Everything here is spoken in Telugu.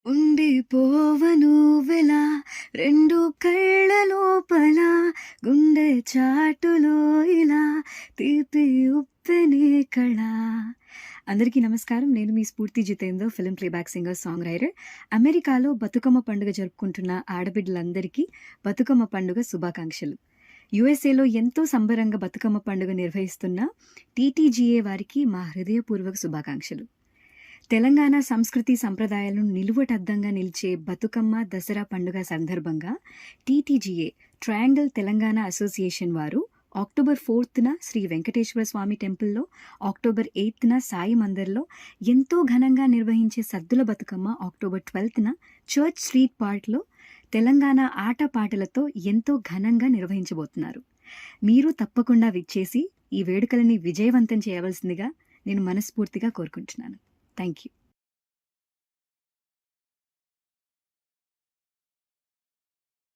ఉండిపోవను వెలా రెండు కళ్ళ లోపల గుండె చాటులో ఇలా తీపి ఉప్పెనే కళ. అందరికీ నమస్కారం. నేను మీ Spoorthi Jitender, film playback singer, song writer. అమెరికాలో బతుకమ్మ పండుగ జరుపుకుంటున్న ఆడబిడ్డలందరికీ బతుకమ్మ పండుగ శుభాకాంక్షలు. యుఎస్ఏలో ఎంతో సంబరంగా బతుకమ్మ పండుగ నిర్వహిస్తున్న టీటీజీఏ వారికి మా హృదయపూర్వక శుభాకాంక్షలు. తెలంగాణ సంస్కృతి సంప్రదాయాలను నిలువటద్దంగా నిలిచే బతుకమ్మ దసరా పండుగ సందర్భంగా టీటీజీఏ ట్రయాంగిల్ తెలంగాణ అసోసియేషన్ వారు అక్టోబర్ 4న శ్రీ వెంకటేశ్వర స్వామి టెంపుల్లో, అక్టోబర్ 8న సాయి మందిర్లో ఎంతో ఘనంగా నిర్వహించే సద్దుల బతుకమ్మ అక్టోబర్ 12న చర్చ్ స్ట్రీట్ పార్క్లో తెలంగాణ ఆటపాటలతో ఎంతో ఘనంగా నిర్వహించబోతున్నారు. మీరు తప్పకుండా విచ్చేసి ఈ వేడుకలని విజయవంతం చేయవలసిందిగా నేను మనస్ఫూర్తిగా కోరుకుంటున్నాను. Thank you.